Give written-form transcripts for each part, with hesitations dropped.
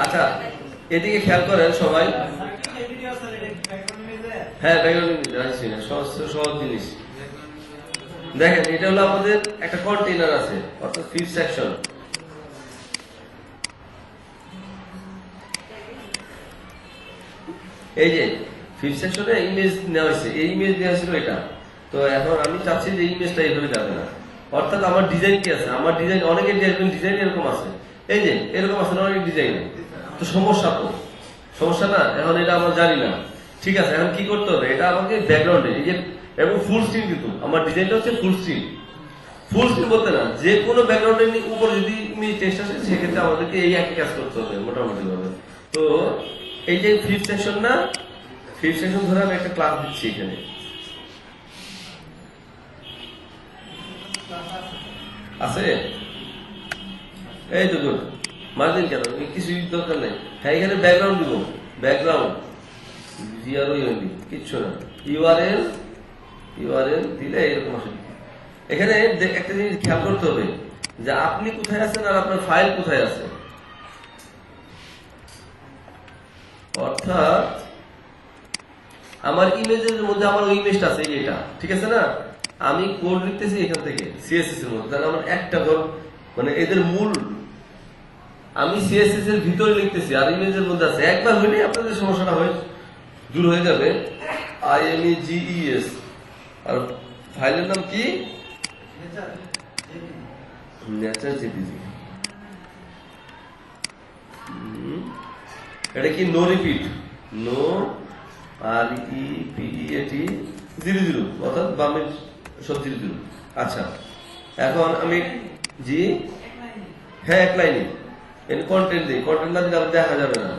আচ্ছা এদিকে খেয়াল করেন সবাই। হ্যাঁ সহজ জিনিস। দেখেন এটা হলো আমাদের একটা কন্টেইনার আছে, অর্থাৎ ফিফথ সেকশন। এই যে ফিফথ সেকশনে ইমেজ নেওয়া হয়েছে, এই ইমেজ নেওয়া হয়েছিল এটা। তো এখন আমি চাচ্ছি যে ইমেজটা এইভাবে যাবে না, অর্থাৎ আমার ডিজাইন কি আছে, আমার ডিজাইন অনেকের ডিজাইন এরকম আছে, এই যে এরকম আছে না অনেক ডিজাইন। তো সমস্যা না, এখন এটা আমরা জানি না। ঠিক আছে, এখন কি করতে হবে, এটা আমাকে ব্যাকগ্রাউন্ডে এই যে এবং ফুল স্ক্রিন, কিন্তু আমার ডিজাইনটা হচ্ছে ফুল স্ক্রিন। ফুল স্ক্রিন বলতে না, যে কোনো ব্যাকগ্রাউন্ডের উপর যদি ইমেজ টেক্সট আসে সেক্ষেত্রে আমাদেরকে এই একই কাজ করতে হবে মোটামুটি ভাবে। তো এই যে ফিফথ সেকশন না, ফিফথ সেকশন ধরে আমি একটা ক্লাস দিচ্ছি এখানে। আছে এই তো গুড, মার্জিন কেন কিছু দরকার নেই। হ্যাঁ এখানে ব্যাকগ্রাউন্ড দিব, ব্যাকগ্রাউন্ড কিচ্ছু না, ইউআরএল দিলে এরকম আসে। এখানে একটা জিনিস খেয়াল করতে হবে যে আপনি কোথায় আছেন আর আপনার ফাইল কোথায় আছে। অর্থাৎ আমার ইমেজের মধ্যে আমার ওই ইমেজটা আছে, এটা ঠিক আছে না, আমি কোড লিখতেছি এখান থেকে সিএসএস এর মধ্যে, তাহলে আমার একটা ঘর মানে এদের মূল আমি সিএসএস এর ভিতরে লিখতেছি আর ইমেজের মধ্যে আছে। একবার হইলে আপনাদের সমস্যাটা দূর হয়ে যাবে। IMEGES আর ফাইলের নাম কি, নেচার জেপিজি। এটা কি নো রিপিট, নো REPEAT 00, অর্থাৎ বামের সব 00। আচ্ছা এখন আমি জি হ্যাঁ এক লাইনে কন্টেন্ট দিই, কন্টেন্ট না দিলে দেখা যাবে না।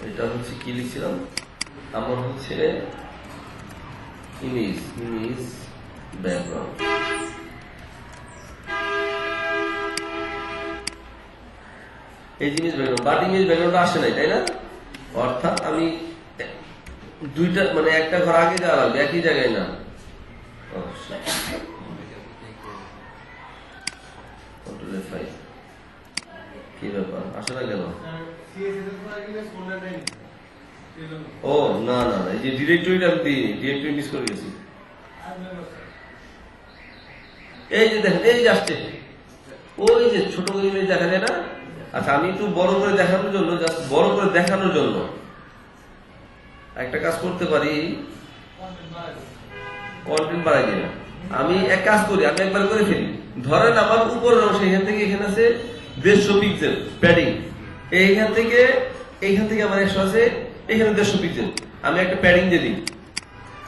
এটা হচ্ছে কি লিখছিলাম, আমার হচ্ছে ইমেজ ব্যাকগ্রাউন্ড। এই জিনিস ব্যাকগ্রাউন্ড, বাট ইমেজ ব্যাকগ্রাউন্ড আসে নাই, তাই না? অর্থাৎ আমি দুইটা মানে একটা ঘর আগে যাওয়া লাগবে, একই জায়গায় না। কি ব্যাপার আসে না কেন? ও না না এই যে ডিরেক্টরিটা আমি দিইনি, ডিরেক্টরি মিস করে গেছি। এই যে দেখেন এই যে আসছে, ওই যে ছোট করে ইমেজ দেখা যায় না। আচ্ছা আমি একটু বড় করে দেখানোর জন্য, জাস্ট বড় করে দেখানোর জন্য একটা কাজ করতে পারি, কন্টেন্ট বাড়াই দিই না। আমি এক কাজ করি, আমি একবার করে ফেলি। ধরেন আমার উপরের অংশ এখান থেকে এখানে আছে 150 পিক্সেল প্যাডিং, এইখান থেকে আমার 100 আছে, এখানে 150 পিক্সেল। আমি একটা প্যাডিং দিয়ে দিই,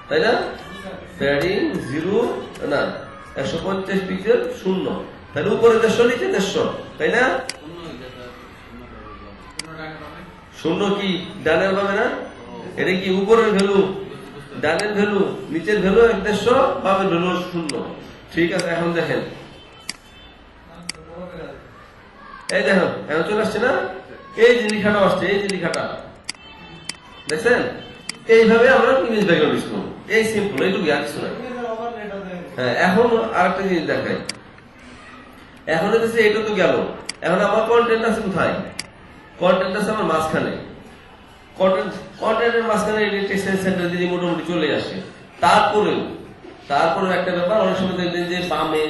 তাই না? প্যাডিং 0 না 150 পিক্সেল 0, তাহলে উপরে 150 নিচে 150, তাই না? 0 কি ডানের পাবে না, এটা কি উপরের ভ্যালু, ডানের ভ্যালু, নিচের ভ্যালু 150, বামের ভ্যালু 0। ঠিক আছে, এখন দেখেন এই দেখেন এখন চলে আসছে না, এই যে লেখাটা আসছে, এই যে লেখাটা দেখছেন। এইভাবে আমরা ইমেজ ব্যাকগ্রাউন্ড ইউজ করবো, এই সিম্পল, এইটুকু আর কিছু নাই। হ্যাঁ এখন আরেকটা জিনিস দেখাই, এখন হচ্ছে এটা তো গেল, এখন আমার কন্টেন্ট আছে কোথায়, কন্টেন্ট আছে আমার মাঝখানে, কন্টেন্টের মাঝখানে টেক্সট সেন্টার দিয়ে মোটামুটি চলে আসে। তারপরেও একটা ব্যাপার, অনেক সময় দেখবেন যে বামে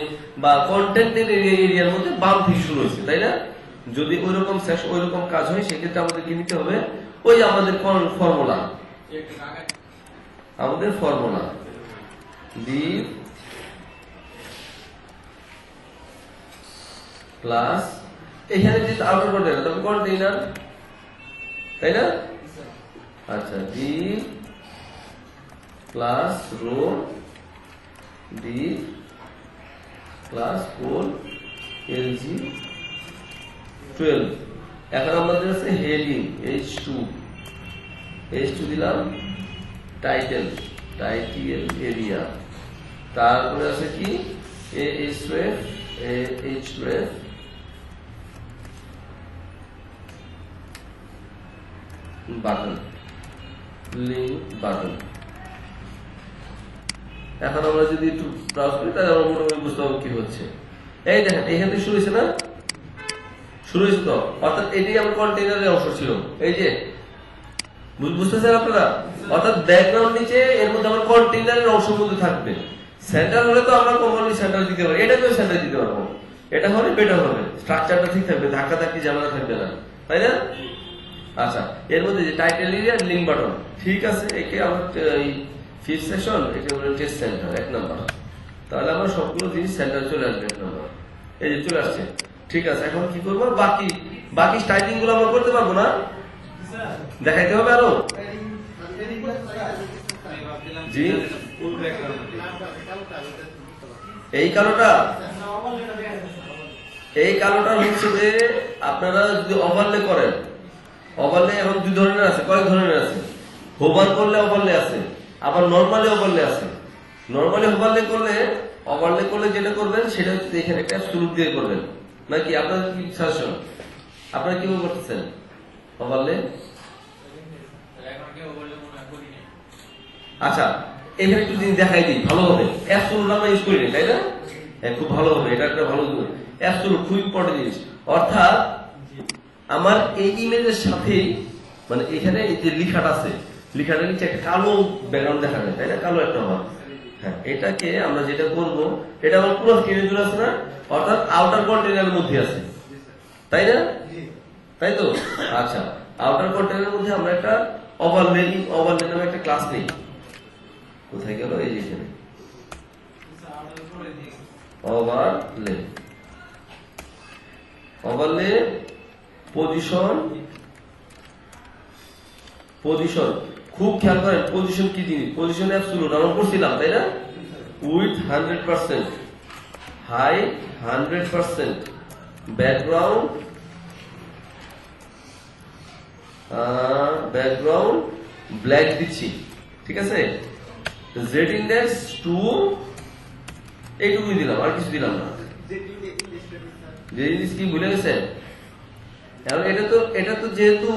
বা কন্টেন্টের এরিয়ার মধ্যে বাম থেকে শুরু হয়েছে, তাই না? যদি ওইরকম কাজ হয় সেক্ষেত্রে আমাদেরকে নিতে হবে ওই আমাদের ফর্মুলা ডি প্লাস এখানে যে আউটার কন্টেইনার, তবে কন্টেইনার, তাই না? আচ্ছা D plus row D plus 4 LG 12। এখন আমাদের আছে হেডিং H2 দিলাম, টাইটেল এরিয়া, তারপরে আছে কি href বাটন, লিঙ্ক বাটন। এখন আমরা যদি একটু ব্রাউজ করি তাহলে আমরা মোটামুটি বুঝতে পারবো কি হচ্ছে। এই দেখেন এখান থেকে শুরু হয়েছে না, শুরু হয়েছে তো, অর্থাৎ এটাই আমার কন্টেইনারের অংশ ছিল। এই যে বুঝতেছেন আপনারা, অর্থাৎ ব্যাকগ্রাউন্ড নিচে এর মধ্যে আমার কন্টেইনারের অংশ মধ্যে থাকবে। সেন্টার হলে তো আমরা কমনলি সেন্টার দিতে পারি, এটাকেও সেন্টার দিতে পারবো, এটা হলে বেটার হবে, স্ট্রাকচারটা ঠিক থাকবে, ধাক্কা ধাক্কি ঝামেলা থাকবে না, তাই না? আচ্ছা, এর মধ্যে যে টাইটেল এরিয়া লিঙ্ক বাটন, ঠিক আছে, একে আমরা এই ফিফথ সেকশন একে বলে টেস্ট সেন্টার 1 নাম্বার। তাহলে আমার সবগুলো জিনিস সেন্টার চলে আসবে 1 নাম্বার। এই যে চলে আসছে, ঠিক আছে। এখন কি করবো, বাকি বাকি স্টাইলিং গুলো আমরা করতে পারবো না, দেখাইতে হবে আরো। জি, এই কালোটা হচ্ছে যে আপনারা যদি ওভারলে করেন, ওভারলে এখন 2 ধরনের আছে, কয়েক ধরনের আছে। হোভার করলে ওভারলে আছে, আবার নরমালি ওভারলে আছে। নরমালি ওভারলে করলে যেটা করবেন সেটা হচ্ছে এখানে একটা স্ক্রু দিয়ে করবেন, নাকি আপনার কি সাজেশন, আপনারা কি করতেছেন? ওভারলে, আচ্ছা এখানে একটু জিনিস দেখাই দিই, ভালো হবে। অ্যাবসোলুট আমরা ইউজ করি, তাই না? খুব ভালো হবে, এটা একটা ভালো জিনিস। অ্যাবসোলুট খুব ইম্পর্টেন্ট জিনিস। অর্থাৎ আমার এই ইমেজের সাথে, মানে এখানে এই যে লেখাটা আছে, লেখাটার নিচে একটা কালো ব্যাকগ্রাউন্ড দেখা যায়, তাই না? কালো একটা হবে। হ্যাঁ, এটাকে আমরা যেটা করব, এটা আমার পুরো স্ক্রিনে জুড়ে আছে না, অর্থাৎ আউটার কন্টেইনারের মধ্যে আছে, তাই না? তাই তো? আচ্ছা, আউটার কন্টেইনারের মধ্যে আমরা একটা ওভারলে নামে একটা ক্লাস নেই। কোথায় গেল? এই যে এখানে ওভারলে পজিশন। খুব খেয়াল করেন, পজিশন কি জিনিস? পজিশন অ্যাবসোলুট আমরা করছিলাম, তাই না? উইথ 100%, হাইট 100%, ব্যাকগ্রাউন্ড ব্ল্যাক দিচ্ছি, ঠিক আছে? জেড ইন্ডেক্স 2, এইটুকুই দিলাম, আর কিছু দিলাম না। যে জিনিস কি ভুলে গেছেন? এটা তো যেহেতু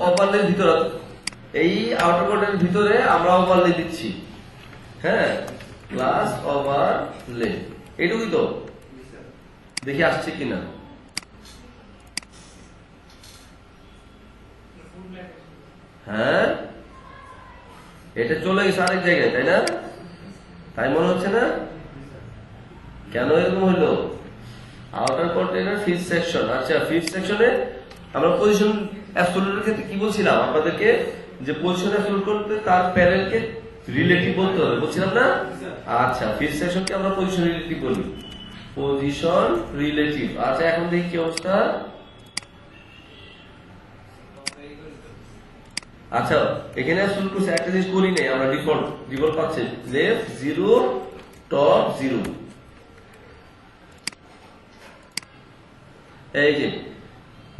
ওভারলের ভিতরে, এই আউটার কোডের ভিতরে আমরা ওভারলে দিচ্ছি, হ্যাঁ, প্লাস ওভারলে, এইটুকুই তো। দেখি আসছে কিনা। হ্যাঁ, এটা চলে গেছে আরেক জায়গায়, তাই না? তাই মনে হচ্ছে না? কেন এরকম হইলো? Outer container fifth section. আচ্ছা, ফিফথ সেকশনে আমরা পজিশন অ্যাবসোলুটের ক্ষেত্রে কি বলছিলাম আপনাদেরকে, যে পজিশন অ্যাবসোলুট করতে তার প্যারেন্টকে রিলেটিভ বলতে হবে, বলছিলাম না? আচ্ছা, ফিফথ সেকশনকে আমরা পজিশন রিলেটিভ বলি, পজিশন রিলেটিভ। আচ্ছা, এখন দেখি কি অবস্থা। আচ্ছা, এখানে অ্যাবসোলুট করছে, একটা জিনিস করি নাই আমরা, ডিফল্ট পাচ্ছে লেফট 0, টপ 0। এই যে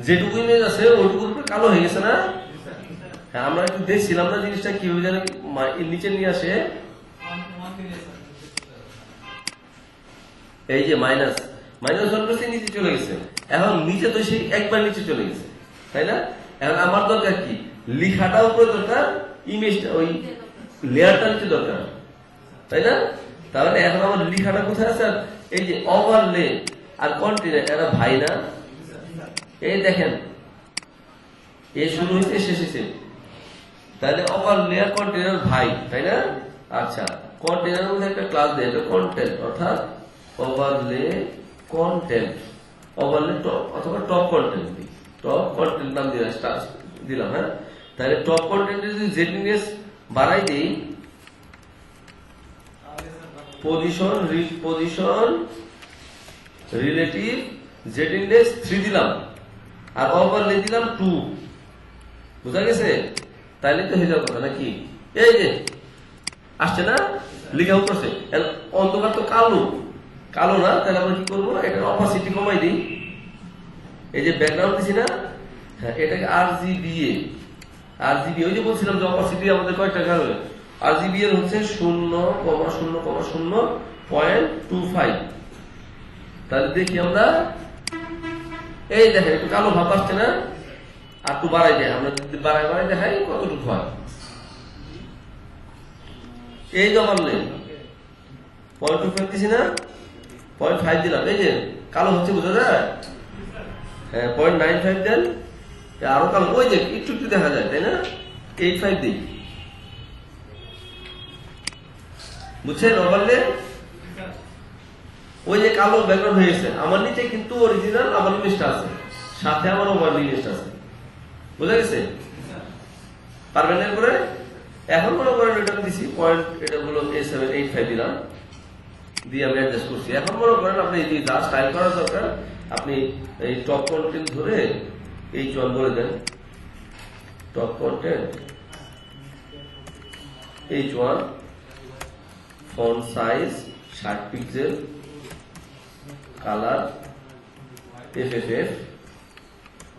যেটুকু ইমেজ আছে ওইটুকুর উপরে কালো হয়ে গেছে না? হ্যাঁ, আমরা একটু দেখছিলাম না জিনিসটা কিভাবে যেন নিচে নিয়ে আসে। এই যে মাইনাস 1% নিচে চলে গেছে। এখন নিচে তো সেই একবার নিচে চলে গেছে, তাই না? এখন আমার দরকার কি, লেখাটা উপরে দরকার, ইমেজটা ওই লেয়ারটা নিচে দরকার, তাই না? তাহলে এখন আমার লেখাটা কোথায় আছে? এই যে ওভারলে আর কন্টেইনার, এরা ভাই না? এই দেখেন, এই শুরু হয়েছে, শেষ হয়েছে, তাহলে ওভারলে আর কন্টেইনার ভাই, তাই না? আচ্ছা, কন্টেইনার মধ্যে একটা ক্লাস দেয়, এটা কন্টেন্ট, অর্থাৎ ওভারলে কন্টেন্ট, ওভারলে টপ অথবা টপ কন্টেন্ট, টপ কন্টেন্ট নাম দিলাম। হ্যাঁ, তাহলে টপ কন্টেন্টে যদি জেড ইন্ডেক্স বাড়াই দিই, পজিশন রিলেটিভ জেড ইন্ডেক্স 3 দিলাম, আর ওভারলে দিলাম 2, বুঝা গেছে? তাইলে তো হয়ে যাওয়ার কথা নাকি? এই যে আসছে না, লেখা উঠছে, অন্ধকার তো কালো না, তাহলে আমরা কি করবো, এটার অপাসিটি কমাই দিই। এই যে ব্যাকগ্রাউন্ড দিছি না, হ্যাঁ, এটাকে RGBA, ওই যে বলছিলাম যে অপাসিটি আমাদের কয়েকটা কারণে, RGBA এর হচ্ছে 0,0,0.25। তাহলে দেখি আমরা, এই দেখেন একটু কালো ভাব আসছে না, আর একটু বাড়াই দেয়, আমরা যদি বাড়াই দেখাই কতটুকু হয়। এই যে ওভারলে, 0.25 দিছি না, 0.5 দিলাম, এই যে কালো হচ্ছে বোঝা যায়। হ্যাঁ 0.95 দেন, আরো কালো, ওই যে একটু একটু দেখা যায় তাই না, 85 দিই, বুঝছেন? ওভারলে ওই যে কালো ব্যাকগ্রাউন্ড হয়ে গেছে, আমার নিচে কিন্তু অরিজিনাল আমার ইমেজটা আছে, সাথে আমার ওভারলে ইমেজটা আছে, বুঝা গেছে? পারবেন না করে? এখন মনে করেন এটা দিছি পয়েন্ট, এটা হলো A785 দিলাম, দিয়ে আমি অ্যাডজাস্ট করছি। এখন মনে করেন আপনি যদি যা স্টাইল করা দরকার, আপনি এই টপ কন্টেন্ট ধরে এই চল বলে দেন, top content H1, font size 60 pixel, colour FFF।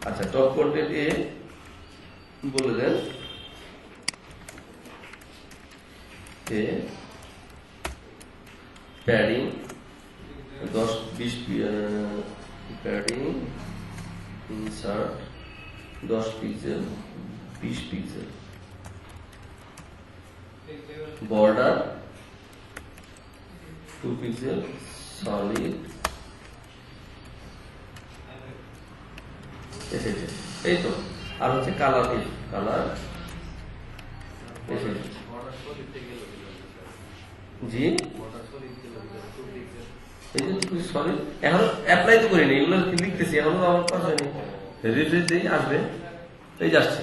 আচ্ছা টপ কন্টেন্ট এ বলে দেন padding 10-20 padding insert 10 pixel 20 pixel, border 2 pixel, solid, এই তো। আর হচ্ছে কালার, কালার জি, এই যে সরি এখন অ্যাপ্লাই তো করিনি, এগুলো লিখতেছি, এখনো তো আমার পাস হয়নি, রিফ্রেশ দিয়ে আসবে, এই যাচ্ছে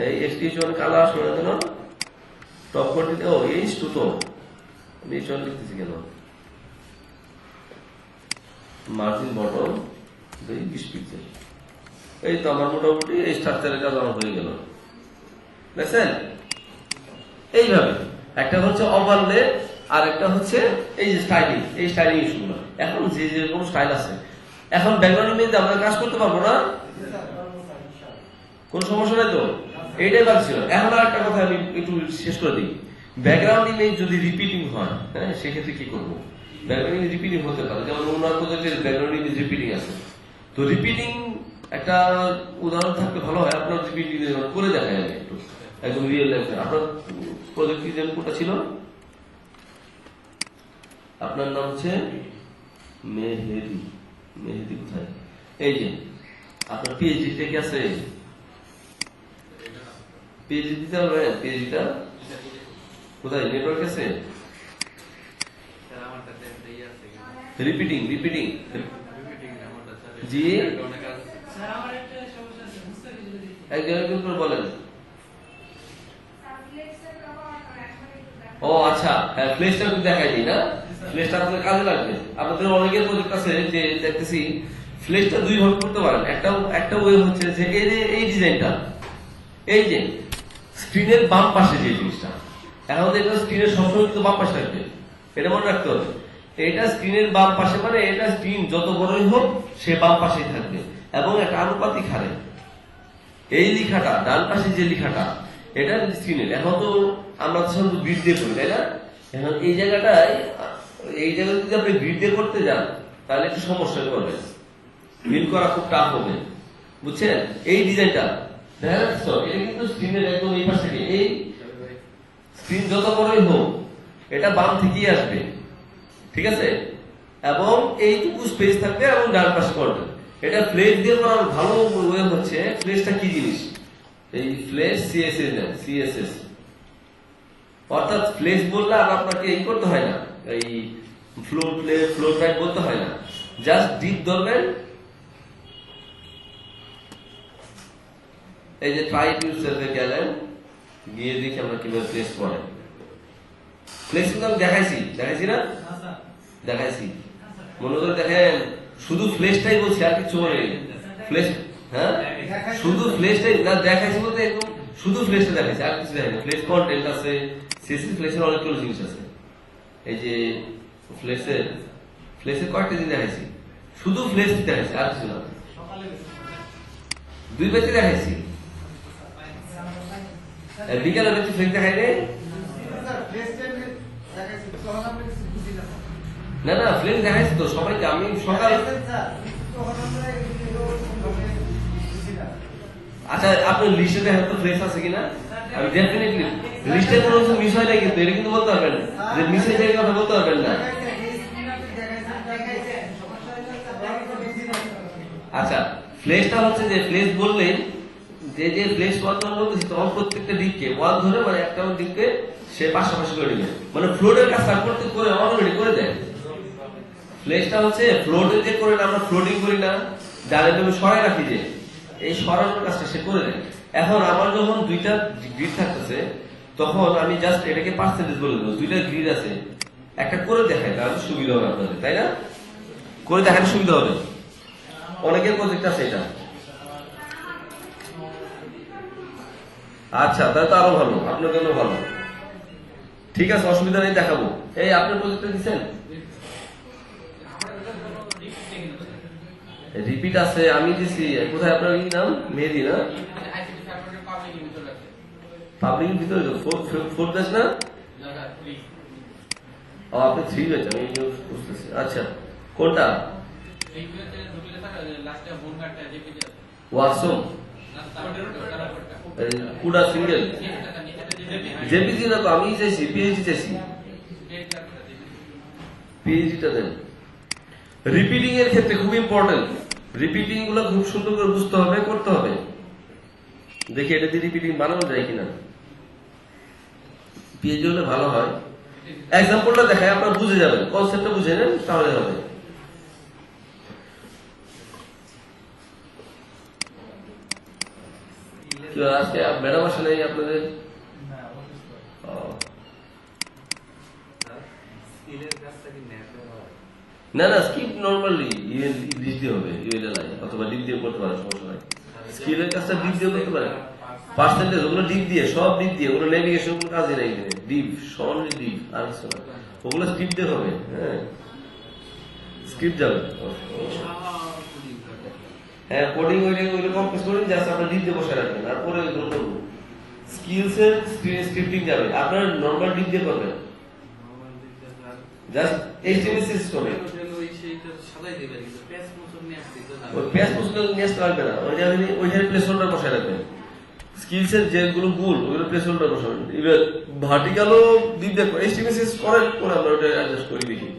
এই H1 কালার শোনার জন্য টপ কোয়ান্টিটি, ও H2 তো আমি H1 লিখতেছি কেন, মার্জিন বটম 20 পিক্সেল, এই তো আমার মোটামুটি এই স্ট্রাকচারের কাজ আমার হয়ে গেল, দেখছেন? এইভাবে একটা হচ্ছে ওভারলে, আর একটা হচ্ছে এই যে স্টাইলিং, এই স্টাইলিং ইস্যুগুলো। এখন যে যেরকম স্টাইল আছে, এখন ব্যাকগ্রাউন্ড ইমেজে আমরা কাজ করতে পারবো না, কোন সমস্যা নাই তো, এইটাই ভাবছিল। এখন আর একটা কথা আমি একটু শেষ করে দিই, ব্যাকগ্রাউন্ড ইমেজ যদি রিপিটিং হয়, হ্যাঁ সেক্ষেত্রে কি করবো? ব্যাকগ্রাউন্ড ইমেজ রিপিটিং হতে পারে, যেমন ওনার প্রজেক্টের ব্যাকগ্রাউন্ড ইমেজ রিপিটিং আছে, তো রিপিটিং একটা উদাহরণ থাকলে ভালো হয়, আপনার রিপিটিং করে দেখা যাবে একটু একদম রিয়েল লাইফে। আপনার প্রজেক্ট কোনটা ছিল? আপনার নাম হচ্ছে মেহেদি, মেহেদি কোথায়? এই যে আপনার পিএইচডি থেকে আছে, পিএইচডি দিতে হবে, পিএইচডিটা কোথায়? নেটওয়ার্ক আছে, রিপিটিং রিপিটিং জি, একজন করে বলেন। ও আচ্ছা, হ্যাঁ ফ্লেশটা একটু দেখাই দিই না, ফ্লেশটা আপনাদের কাজে লাগবে। আপনাদের অনেকের প্রজেক্ট আছে যে দেখতেছি ফ্লেশটা দুই ভাবে করতে পারেন। একটা ওয়ে হচ্ছে যে এই ডিজাইনটা, এই যে স্ক্রিনের বাম পাশে যে জিনিসটা, এখন দেখবেন স্ক্রিনের সবসময় কিন্তু বাম পাশে থাকবে, এটা মনে রাখতে হবে। এটা স্ক্রিনের বাম পাশে মানে এটা স্ক্রিন যত বড়ই হোক সে বাম পাশেই থাকবে, এবং একটা আনুপাতিক হারে এই লেখাটা ডান পাশে যে লেখাটা এটা স্ক্রিনের। এখন তো আমরা তো শুধু গ্রিড দিয়ে করি তাই না, এখন এই জায়গাটায় যদি আপনি গ্রিড দিয়ে করতে যান তাহলে একটু সমস্যা করবে, মিল করা খুব টাফ হবে, বুঝছেন? এই ডিজাইনটা দেখা যাচ্ছে এটা কিন্তু স্ক্রিনের একদম এই পাশ থেকে, এই স্ক্রিন যত বড়ই হোক এটা বাম থেকেই আসবে, ঠিক আছে? এবং এইটুকু স্পেস থাকবে এবং ডান পাশে করবে। এটা ফ্লেশ দিয়ে করার ভালো ওয়ে হচ্ছে, ফ্লেশটা কি জিনিস? এই ফ্লেশ সিএসএস, অর্থাৎ ফ্লেশ বললে আর আপনাকে এই করতে হয় না, এই ফ্লোর টাইপ বলতে হয় না, জাস্ট ডিপ ধরবেন, এই যে ট্রাই টু সেলফে গেলেন, গিয়ে দেখি আমরা কিভাবে ফ্লেশ করেন। ফ্লেশ কিন্তু আমি দেখাইছি না, দেখাইছি, মনে করে দেখেন, শুধু ফ্লেশটাই বলছি আর কিছু বলে ফ্লেশ, হ্যাঁ শুধু ফ্লেশটাই না দেখাইছি বলতে একদম শুধু ফ্লেশটা দেখাইছি, আর কিছু দেখাইনি। ফ্লেশ কন্টেন্ট আছে, সিএসএস ফ্লেশের অনেকগুলো জিনিস আছে, এই যে ফ্লেশের কয়েকটা জিনিস দেখাইছি, শুধু ফ্লেশ দেখাইছি আর কিছু না, দুই ব্যাচে দেখাইছি, বিকালের ব্যাচে ফ্লেশ দেখাই নেই, না না ফ্লেশ দেখাইছি তো সবাইকে, আমি সকাল। আচ্ছা আপনার লিস্টে দেখেন তো ফ্লেশ আছে কিনা, আমি ডেফিনেটলি লিস্টে কোনো মিস হয় না, কিন্তু এটা কিন্তু বলতে পারবেন যে নিচে যে কথা বলতে পারবেন না। আচ্ছা, ফ্লেশটা হচ্ছে যে ফ্লেশ বললেন যে ফ্লেশ ওয়ান বলতেছি তখন প্রত্যেকটা দিককে ওয়ান ধরে মানে একটা দিককে সে পাশাপাশি করে দিবে, মানে ফ্লোটের কাজটা করতে করে অটোমেটিক করে দেয়। ফ্লেশটা হচ্ছে ফ্লোটে যে করে না আমরা ফ্লোটিং করি না, যারা তুমি সরাই রাখি যে এই সরানোর কাজটা সে করে দেয়। এখন আমার যখন দুইটা গ্রিড থাকতেছে তখন আমি জাস্ট এটাকে পার্সেন্টেজ বলে দেবো, দুইটা গ্রিড আছে একটা করে দেখাই তাহলে সুবিধা হবে আপনাদের, তাই না? করে দেখাতে সুবিধা হবে। অনেকের প্রজেক্ট আছে এটা। আচ্ছা, তাহলে তো আরো ভালো, আপনার জন্য ভালো। ঠিক আছে, অসুবিধা নেই, দেখাবো। এই আপনার প্রজেক্টটা দিচ্ছেন, রিপিট আছে, আমি দিছি। কোথায় আপনার কি নাম? মেহেদি না? পাবলিক ভিতরে ফোর ব্যাচ না? ও, আপনি 3 ব্যাচ, আমি বুঝতেছি। আচ্ছা, কোনটা? ওয়াসম কুডা সিঙ্গেল জেপিজি না তো, আমি চাইছি পিএইচডি চাইছি। পিএইচডিটা দেন। রিপিটিং এর ক্ষেত্রে খুব ইম্পর্টেন্ট, রিপিটিং গুলো খুব সুন্দর করে বুঝতে হবে, করতে হবে। দেখি এটা দিয়ে রিপিটিং বানানো যায় কিনা, পিএইচডি হলে ভালো হয়। এক্সাম্পলটা দেখায় আপনারা বুঝে যাবেন, কনসেপ্টটা বুঝে নেন তাহলে হবে। আজকে ম্যাডাম আসে নাই আপনাদের? না না, স্কিপ নরমালি ডিপ দিয়ে হবে, ইউএলএল অথবা ডিপ দিয়ে করতে পারে, সমস্যা নাই। স্কিলের কাজটা ডিপ দিয়ে করতে পারে, পার্সেন্টেজ ওগুলো ডিপ দিয়ে, সব ডিপ দিয়ে, ওগুলো নেভিগেশন কোনো কাজই নাই, ডিপ সনলি ডিপ, আর কিছু না, ওগুলো স্কিপ দিয়ে হবে। হ্যাঁ, স্কিপ যাবে। হ্যাঁ, কোডিং ওইটা কমপ্লিট করে জাস্ট আপনার ডিপ দিয়ে বসে রাখবেন, আর পরে ওইগুলো করবো। স্কিলস এর স্ক্রিপ্টিং যাবে, আপনার নরমাল ডিপ দিয়ে করবেন, জাস্ট এইচটিএমএল সিস্টেমে ওই পেজ পোস্টাল নেক্সট লাগবে না, ওইখানে প্লেস হোল্ডার বসায় রাখবেন। স্কিলস এর যেগুলো ভুল ওগুলো প্লেস হোল্ডার বসাবেন। এবার ভার্টিক্যালও দিক দেখো, এইচটিএমএল সিস্টেম করার পরে আমরা ওটা অ্যাডজাস্ট করি, দেখি।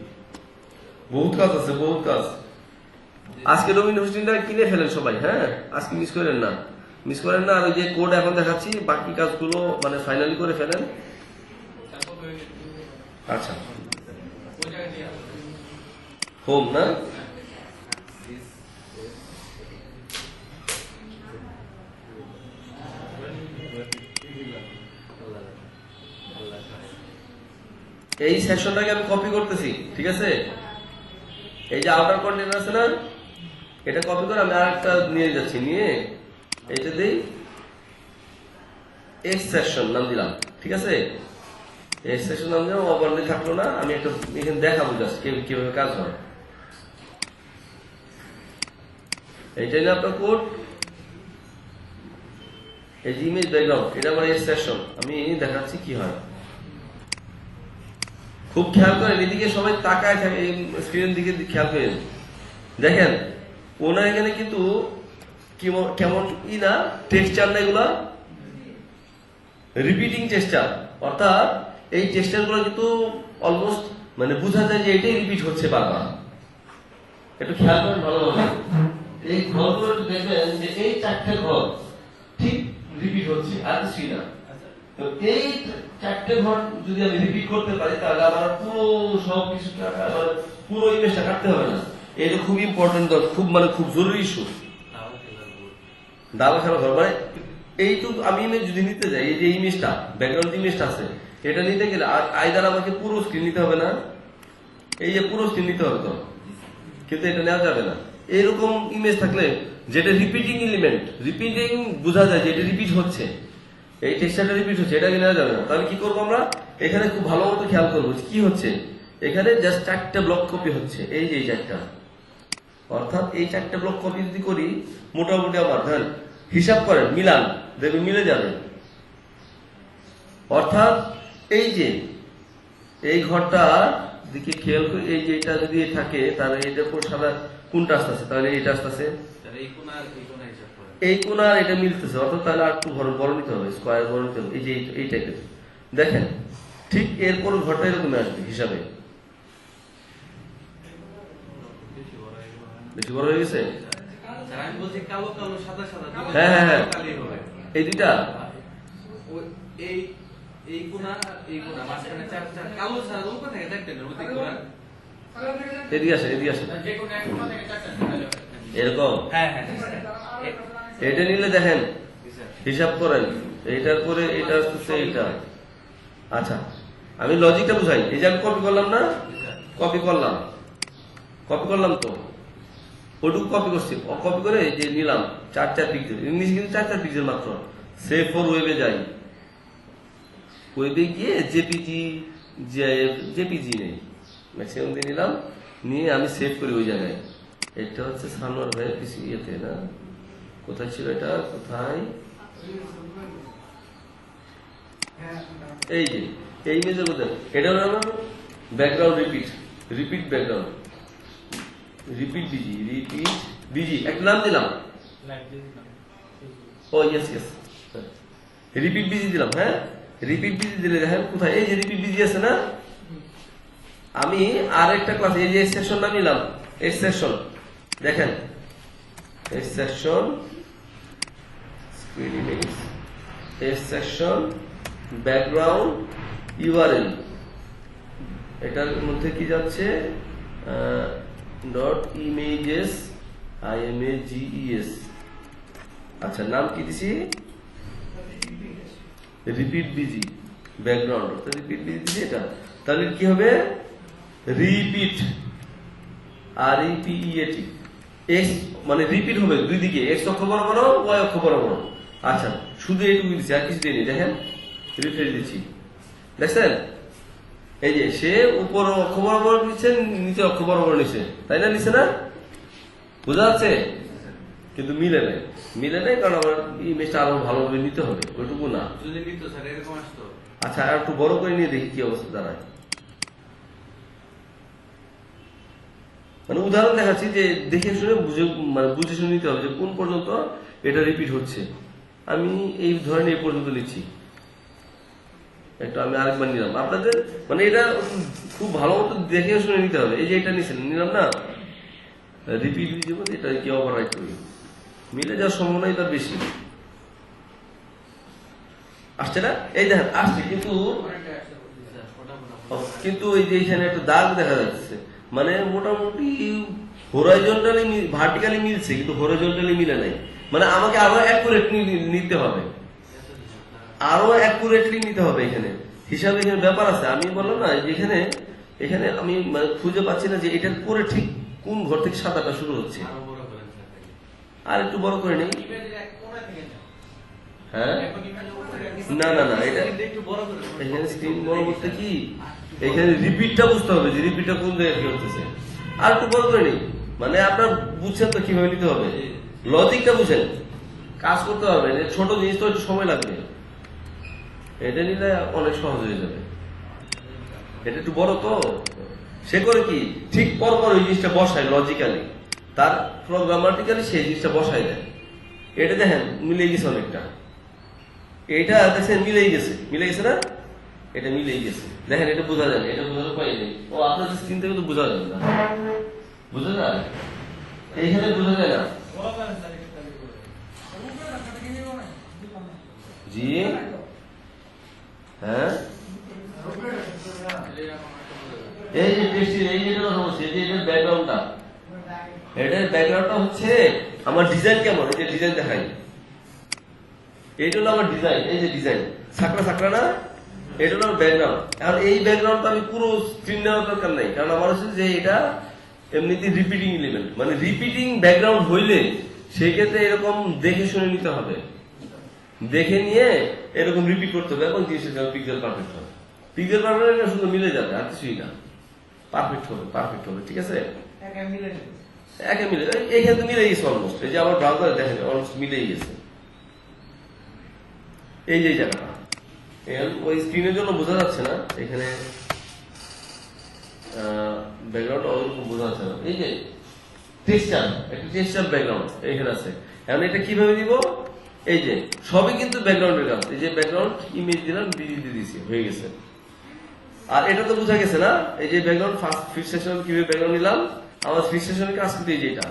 বহুত কাজ আছে, বহুত কাজ। আজকে ডোমিন হোস্টিংটা কিনে ফেলেন সবাই, হ্যাঁ, আজকে মিস করেন না, মিস করেন না। আর ওই যে কোড এখন দেখাচ্ছি, বাকি কাজগুলো মানে ফাইনালি করে ফেলেন। আচ্ছা, হোম না, এই সেকশনটাকে আমি কপি করতেছি, ঠিক আছে? এই যে আউটার কন্টেনার আছে না, এটা কপি করে আমি আরেকটা নিয়ে যাচ্ছি, নিয়ে এইটা দিই এক্স সেকশন নাম দিলাম, ঠিক আছে? এক্স সেকশন নাম দিলাম, ওভারলে থাকলো না, আমি একটা এখানে দেখাবো জাস্ট কিভাবে কাজ হয়। এইটাই না আপনার কোড, এই যে ইমেজ ব্যাকগ্রাউন্ড, এটা আমার এক্স সেকশন, আমি দেখাচ্ছি কি হয়। খুব খেয়াল করেন, এদিকে সবাই তাকায় থাকে, এই স্ক্রিনের দিকে খেয়াল করেন, দেখেন ওনার এখানে কিন্তু কেমন না টেক্সচার না, এগুলা রিপিটিং টেক্সচার, অর্থাৎ এই টেক্সচার গুলো কিন্তু অলমোস্ট মানে বোঝা যায় যে এটাই রিপিট হচ্ছে বারবার। একটু খেয়াল করেন ভালোভাবে, এই ঘরগুলো দেখবেন যে এই 4টে ঘর ঠিক রিপিট হচ্ছে, আর কিছুই না। তো এই 4টে ঘর যদি আমি রিপিট করতে পারি তাহলে আমার পুরো সবকিছু পুরো ইমেজটা কাটতে হবে না। এটা খুব ইম্পর্টেন্ট, খুব মানে খুব জরুরি ইস্যু। দাবা খেলা ঘর মানে এইটুকু আমি ইমেজ যদি নিতে যাই, এই যে ইমেজটা ব্যাকগ্রাউন্ড ইমেজটা আছে, এটা নিতে গেলে আইদার আমাকে পুরো স্ক্রিন নিতে হবে না, এই যে পুরো স্ক্রিন নিতে হবে তো, কিন্তু এটা নেওয়া যাবে না। এরকম ইমেজ থাকলে যেটা রিপিটিং এলিমেন্ট, রিপিটিং বোঝা যায় যে এটা রিপিট হচ্ছে, এই টেক্সচারটা রিপিট হচ্ছে, এটাকে নেওয়া যাবে না। তাহলে কি করবো আমরা, এখানে খুব ভালো মতো খেয়াল করবো কি হচ্ছে। এখানে জাস্ট 4টে ব্লক কপি হচ্ছে, এই যে এই 4টা, অর্থাৎ এই 4টে ব্লক কপি যদি করি মোটামুটি আমার ধরেন হিসাব করেন, মিলান দেখবেন মিলে যাবে। অর্থাৎ এই যে এই ঘরটা দিকে খেয়াল করে, এই যে এটা যদি থাকে তাহলে এটা সাদা কোনটা আসতেছে, তাহলে এটা আসতেছে, এই কোণ আর এটা মিলতেছে, অর্থাৎ তাহলে আর একটু বড় নিতে হবে, স্কোয়ার বড় নিতে হবে। এই যে এই টাইপের দেখেন, ঠিক এরপর ঘরটা এরকম আসবে হিসাবে। বেশি বড় হয়ে গেছে? আমি বলছি কালো কালো সাদা সাদা। হ্যাঁ হ্যাঁ হ্যাঁ, এই দুইটা এই এই কোণা এই কোণা মাঝখানে চার চার কালো সাদা উপর থেকে চারটে মধ্যে কোণা। এদিকে আসে, এদিকে আসে, যে কোণা এক কোণা থেকে চারটে। এরকম। হ্যাঁ হ্যাঁ। এটা নিলে দেখেন হিসাব করেন, এইটার পরে এটা আসতেছে এইটা। আচ্ছা আমি লজিকটা বুঝাই। এই যে আমি কপি করলাম না, কপি করলাম, কপি করলাম তো ওটুকু কপি করছি, কপি করে এই যে নিলাম 4 পিক্সেল, ইংলিশ কিন্তু 4 পিক্সেল মাত্র। সেভ ফর ওয়েবে যাই, ওয়েবে গিয়ে জেপিজি, জেপিজি নেই, ম্যাক্সিমাম দিয়ে নিলাম, নিয়ে আমি সেভ করি ওই জায়গায়। এটা হচ্ছে সানোয়ার ভাইয়ের কিছু ইয়েতে না, কোথায় ছিল এটা, কোথায়, এই যে এই ইমেজের মধ্যে। এটা হলো আমার background repeat, repeat background, repeat busy, repeat busy একটা নাম দিলাম। ও ইয়েস ইয়েস, রিপিট বিজি দিলাম। হ্যাঁ রিপিট বিজি দিলে দেখেন কোথায়, এই যে রিপিট বিজি আছে না, আমি আর একটা ক্লাস, এই যে সেকশন নাম নিলাম, এই সেকশন দেখেন, এই সেকশন স্ক্রিন ইমেজ, এই সেকশন ব্যাকগ্রাউন্ড ইউআরএল, এটার মধ্যে কি যাচ্ছে, ডট ইমেজেস, IMAGES। আচ্ছা নাম কি দিছি, repeat busy background, repeat busy দিছি এটা। তাহলে কি হবে, রিপিট, REPEAT, এক্স মানে রিপিট হবে দুই দিকে, এক্স অক্ষ বরাবর, ওয়াই অক্ষ বরাবর। আচ্ছা শুধু এইটুকু দিচ্ছি, আর কিছু দিইনি। দেখেন রিফ্রেশ দিচ্ছি, দেখছেন এই যে সে উপর অক্ষ বরাবর নিচ্ছে, নিচে অক্ষ বরাবর নিচ্ছে, তাই না, নিচ্ছে না, বোঝা যাচ্ছে? কিন্তু মিলে নাই, মিলে নাই, কারণ আমার ইমেজটা আরো ভালোভাবে নিতে হবে, ওইটুকু না। যদি নিত স্যার এরকম আসতো। আচ্ছা আর একটু বড় করে নিয়ে দেখি কি অবস্থা দাঁড়ায়। মানে উদাহরণ দেখাচ্ছি যে দেখে শুনে বুঝে, মানে বুঝে শুনে নিতে হবে যে কোন পর্যন্ত এটা রিপিট হচ্ছে। আমি এই ধরনের এই পর্যন্ত নিচ্ছি, একটু আমি আরেকবার নিলাম আপনাদের, মানে এটা খুব ভালো মতো দেখে শুনে নিতে হবে। এই যে এটা নিচ্ছেন, নিলাম না, রিপিট দিব, এটা কি ওভাররাইট করি, মিলে যাওয়ার সম্ভাবনাই তার বেশি। আসছে না, এই দেখেন আসছে, কিন্তু কিন্তু এই যে এখানে একটা দাগ দেখা যাচ্ছে, মানে মোটামুটি হরাইজন্টালি ভার্টিক্যালি মিলছে, কিন্তু হরাইজন্টালি মিলে নাই। মানে আমাকে আরো অ্যাকুরেট নিতে হবে, আরো অ্যাকুরেটলি নিতে হবে। এখানে হিসাবে এখানে ব্যাপার আছে, আমি বললাম না এখানে, এখানে আমি মানে খুঁজে পাচ্ছি না যে এটার পরে ঠিক কোন ঘর থেকে সাঁতারটা শুরু হচ্ছে। আর একটু বড় করে নেই। হ্যাঁ না না না, এটা এখানে স্ক্রিন বড় করতে কি, এখানে রিপিটটা বুঝতে হবে যে রিপিটটা কোন জায়গায় কি হচ্ছে। আর একটু বড় করে নেই, মানে আপনার বুঝছেন তো কিভাবে নিতে হবে, লজিকটা বুঝেন, কাজ করতে পারবেন। ছোট জিনিস তো একটু সময় লাগবে, এটা নিলে অনেক সহজ হয়ে যাবে। এটা একটু বড় তো, সে করে কি ঠিক পর পর ওই জিনিসটা বসায় লজিক্যালি, তার প্রোগ্রামাটিক্যালি সেই জিনিসটা বসায় দেয়। এটা দেখেন মিলে গেছে অনেকটা, এটা দেখেন মিলেই গেছে, মিলে গেছে না, এটা মিলেই গেছে। দেখেন এটা বোঝা যায়, এটা বোঝার উপায় নেই। ও আপনার স্ক্রিন থেকে তো বোঝা যাবে না, বোঝা যায়, এইখানে বোঝা যায় না। জি হ্যাঁ, এই যে টেক্সট, এই যে সমস্যা, এই যে এটার ব্যাকগ্রাউন্ডটা, এটার ব্যাকগ্রাউন্ডটা হচ্ছে আমার ডিজাইন কেমন, এই যে ডিজাইন দেখাই, এইটা হলো আমার ডিজাইন, এই যে ডিজাইন সাকড়া সাকড়া না, এটা হলো আমার ব্যাকগ্রাউন্ড। এখন এই ব্যাকগ্রাউন্ডটা আমি পুরো স্ক্রিন নেওয়ার দরকার নাই, কারণ আমার হচ্ছে যে এটা এমনিতে রিপিটিং এলিমেন্ট, মানে রিপিটিং ব্যাকগ্রাউন্ড হইলে সেই ক্ষেত্রে এরকম দেখে শুনে নিতে হবে, দেখে নিয়ে এরকম রিপিট করতে হবে, এবং জিনিসটা পিক্সেল পারফেক্ট হবে। পিক্সেল পারফেক্ট শুধু মিলে যাবে, আর কিছুই না, পারফেক্ট হবে, পারফেক্ট হবে, ঠিক আছে, একে মিলে, এইখানে তো মিলে গেছে অলমোস্ট। এই যে আমার ব্রাউজারে দেখেন অলমোস্ট মিলেই গেছে, এই যে জায়গাটা ওই স্ক্রিনের জন্য বোঝা যাচ্ছে না, এখানে ব্যাকগ্রাউন্ড ওরকম বোঝা যাচ্ছে না। এই যে টেক্সচার, একটা টেক্সচার ব্যাকগ্রাউন্ড এখানে আছে। এখন এটা কিভাবে দিব, এই যে সবই কিন্তু ব্যাকগ্রাউন্ডের কাজ। এই যে ব্যাকগ্রাউন্ড ইমেজ দিলাম, বিজি দিয়ে দিয়েছি, হয়ে গেছে। আর এটা তো বোঝা গেছে না, এই যে ব্যাকগ্রাউন্ড ফার্স্ট ফিফথ সেকশন কিভাবে ব্যাকগ্রাউন্ড নিলাম, আমার ফিফথ সেকশনের কাজ কিন্তু এই যে এটা,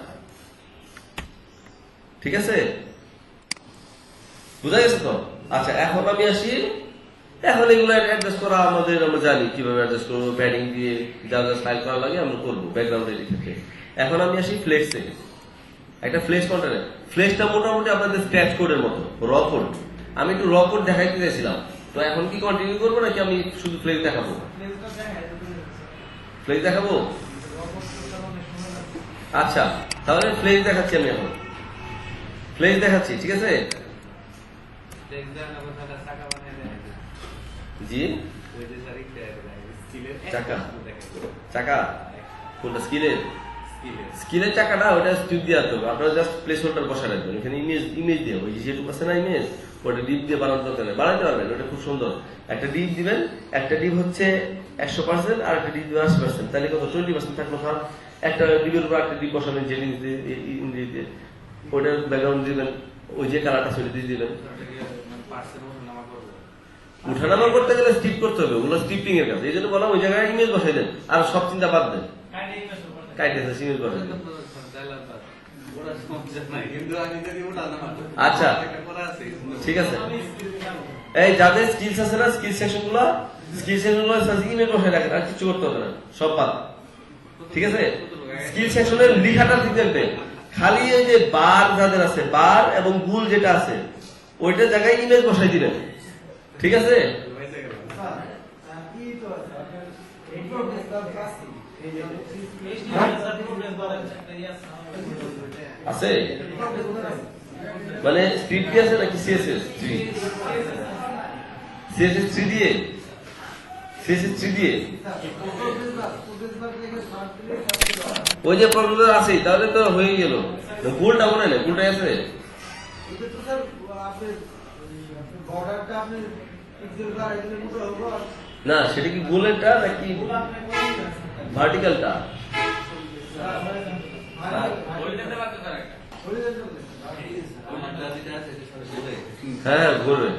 ঠিক আছে, বুঝা গেছে তো? আচ্ছা এখন আমি আসি, এখন এগুলো অ্যাডজাস্ট করা আমাদের, আমরা জানি কিভাবে অ্যাডজাস্ট করবো, প্যাডিং দিয়ে যা যা স্টাইল করা লাগে আমরা করবো ব্যাকগ্রাউন্ডের ক্ষেত্রে। এখন আমি আসি ফ্লেক্সে, একটা ফ্লেক্স কন্টেন্ট। ফ্লেক্সটা মোটামুটি আপনাদের স্ক্র্যাচ কোডের মতো, র কোড। আমি একটু র কোড দেখাইতে চাইছিলাম, তো এখন কি কন্টিনিউ করবো নাকি আমি শুধু ফ্লেক্স দেখাবো? ফ্লেক্স দেখাবো? আচ্ছা তাহলে ফ্লেক্স দেখাচ্ছি আমি এখন, ফ্লেক্স দেখাচ্ছি, ঠিক আছে? জি চাকা, চাকা কোনটা? স্কিলের, স্কিলের চাকাটা ওটা স্টিপ দিয়ে আসতে হবে, আপনারা জাস্ট প্লেস হোল্ডার বসা রাখবেন এখানে, ইমেজ দিয়ে, ওই যেটুকু আছে না ইমেজ, ওটা ডিপ দিয়ে বানানোর দরকার নেই, বানাতে পারবেন, ওটা খুব সুন্দর। একটা ডিপ দিবেন, একটা ডিপ হচ্ছে 100% আর একটা ডিপ দিবেন 80%, তাহলে কত 20% থাকলো। ধর একটা ডিপের উপর একটা ডিপ বসাবেন যে ইংরেজিতে, ওটার ব্যাকগ্রাউন্ড দিবেন, ওই যে কালারটা সেটা দিয়ে দিবেন। উঠানামা করতে গেলে স্টিপ করতে হবে, ওগুলো স্টিপিং এর কাজ, এই জন্য বললাম ওই জায়গায় ইমেজ বসাই দেন, আর সব চিন্তা বাদ দেন, কাইটেছে ইমেজ বসাই দেন। আচ্ছা ঠিক আছে, এই যাদের স্কিলস আছে না, স্কিল সেকশন গুলো ইমেজ বসাই রাখেন, আর কিছু করতে হবে না, সব বাদ, ঠিক আছে? স্কিল সেকশনের লিখাটা ঠিক থাকবে, খালি ওই যে বার যাদের আছে, বার এবং গুল যেটা আছে ওইটা জায়গায় ইমেজ বসাই দিবেন, ঠিক আছে? আছে মানে স্ক্রিপ্ট কি আছে নাকি সিএসএস 3? সিএসএস 3 দিয়ে, সিএসএস 3 দিয়ে ওই যে প্রবলেম আছে, তাহলে তো হয়ে গেল। গুলটা মনে নেই, গুলটা আছে না, সেটা কি গোলেরটা নাকি ভার্টিক্যালটা? হ্যাঁ গোলে।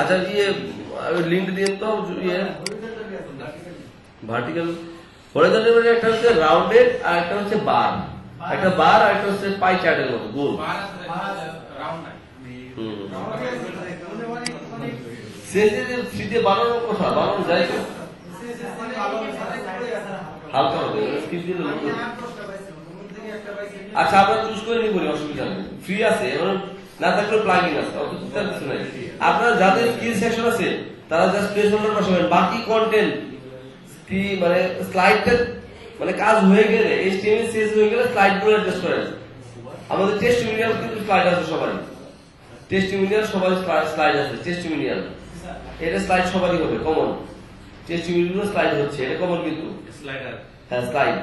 আচ্ছা ইয়ে লিঙ্ক দিয়ে তো ইয়ে ভার্টিক্যাল হরিজন্টাল, মানে একটা হচ্ছে রাউন্ডেড আর একটা হচ্ছে বার, একটা বার আর একটা হচ্ছে পাই চার্টের মতো গোল। সিটে বানানোর কথা, বানানো যায় তো হালকা হবে। আচ্ছা আমরা চুজ করে নিব, অসুবিধা নেই, ফ্রি আছে, এবার না থাকলে প্লাগ ইন আছে, অত চিন্তার কিছু নাই। আপনারা যাদের স্কিল সেকশন আছে তারা জাস্ট প্লেস হোল্ডার বসাবেন, বাকি কন্টেন্ট কি মানে স্লাইডটা মানে কাজ হয়ে গেলে, এইচটিএমএল সিএসএস হয়ে গেলে স্লাইড গুলো অ্যাডজাস্ট করেন। আমাদের টেস্টিমোনিয়াল কিন্তু স্লাইড আছে সবারই, টেস্টিমোনিয়াল সবারই স্লাইড আছে, টেস্টিমোনিয়াল এটা স্লাইড সবারই হবে কমন, টেস্টিমোনিয়াল স্লাইড হচ্ছে এটা কমন কিন্তু স্লাইডার, হ্যাঁ স্লাইড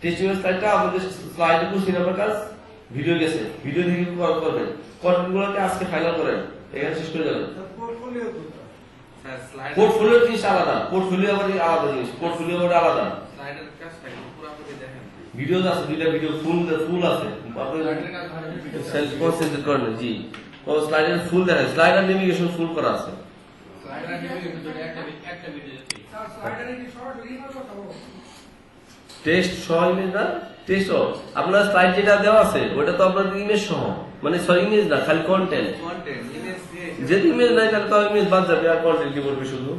টেস্টিমোনিয়াল স্লাইডটা আমাদের স্লাইডে পুরো সিনেমার কাজ ভিডিও গেছে, ভিডিও থেকে করবেন, কন্টেন্টগুলোকে আজকে ফাইনাল করেন, এখানে শেষ করে যাবেন। পোর্টফোলিও জিনিস আলাদা, পোর্টফোলিও আবার আলাদা জিনিস, পোর্টফোলিও আবার আলাদা। ভিডিও আছে, দুইটা ভিডিও ফুল আছে, আপনি সেলফ কনসেন্ট্রেট করেন। জি ও স্লাইডার ফুল দেখেন, স্লাইডার নেভিগেশন ফুল করা আছে। টেস্ট সহ ইমেজ না, টেস্ট সহ আপনার স্লাইড যেটা দেওয়া আছে ওটা তো আপনার ইমেজ সহ, মানে সরি ইমেজ না, খালি কন্টেন্ট। যদি ইমেজ নাই তাহলে তো ইমেজ বাদ যাবে, আর কন্টেন্ট কি বলবে শুধু।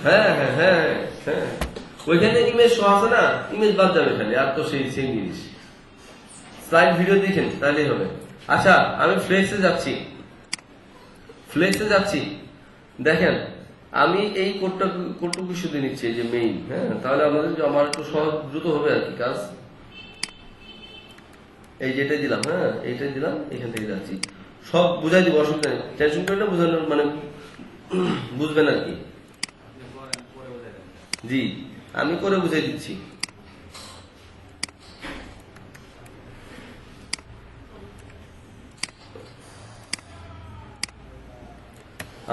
হ্যাঁ হ্যাঁ হ্যাঁ হ্যাঁ, ওইখানে ইমেজ সহ আছে না, ইমেজ বাদ যাবে খালি, আর তো সেই সেম জিনিস। স্লাইড ভিডিও দেখেন তাহলেই হবে। আচ্ছা আমি ফ্লেক্সে যাচ্ছি, ফ্লেক্সে যাচ্ছি, দেখেন আমি এই কোডটুকু শুধু নিচ্ছি, যে মেইন, হ্যাঁ তাহলে আমাদের আমার একটু সহজ দ্রুত হবে আর কি কাজ। এই যেটা দিলাম, হ্যাঁ এইটাই দিলাম, এখান থেকে যাচ্ছি, সব বুঝাই দিব, অসুবিধা নেই, টেনশন করে না, বুঝানোর মানে বুঝবেন আর কি। জি আমি করে বুঝাই দিচ্ছি।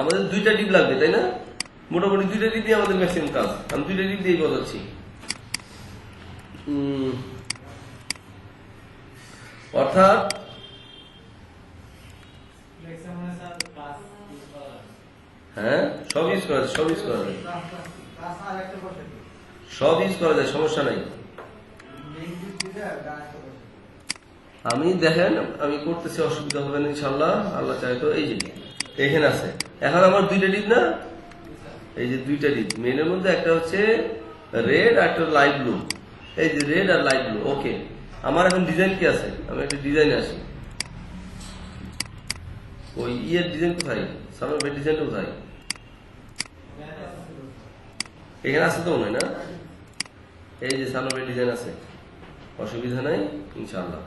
আমাদের দুইটা ডিপ লাগবে তাই না, মোটামুটি দুইটা ডিপ দিয়ে আমাদের ম্যাক্সিমাম কাজ, আমি দুইটা ডিপ দিয়ে বোঝাচ্ছি। অর্থাৎ হ্যাঁ, সব ইউজ করা যায়, সব ইউজ করা যায়, সব ইউজ করা যায়, সমস্যা নাই। আমি দেখেন আমি করতেছি, অসুবিধা হবে না ইনশাল্লাহ, আল্লাহ চাই তো। এই যে এখানে আছে, এখন আমার দুইটা ডিপ না, এই যে দুইটা ডিপ মেনের মধ্যে একটা হচ্ছে রেড আর একটা লাইট ব্লু। এই যে রেড আর লাইট ব্লু। ওকে, আমার এখন ডিজাইন কি আছে, আমি একটা ডিজাইনে আসি। ওই ইয়ের ডিজাইন কোথায়, সামনের ডিজাইনটা কোথায়? এখানে আছে তো মনে হয় না? এই যে সামনের ডিজাইন আছে, অসুবিধা নাই ইনশাআল্লাহ।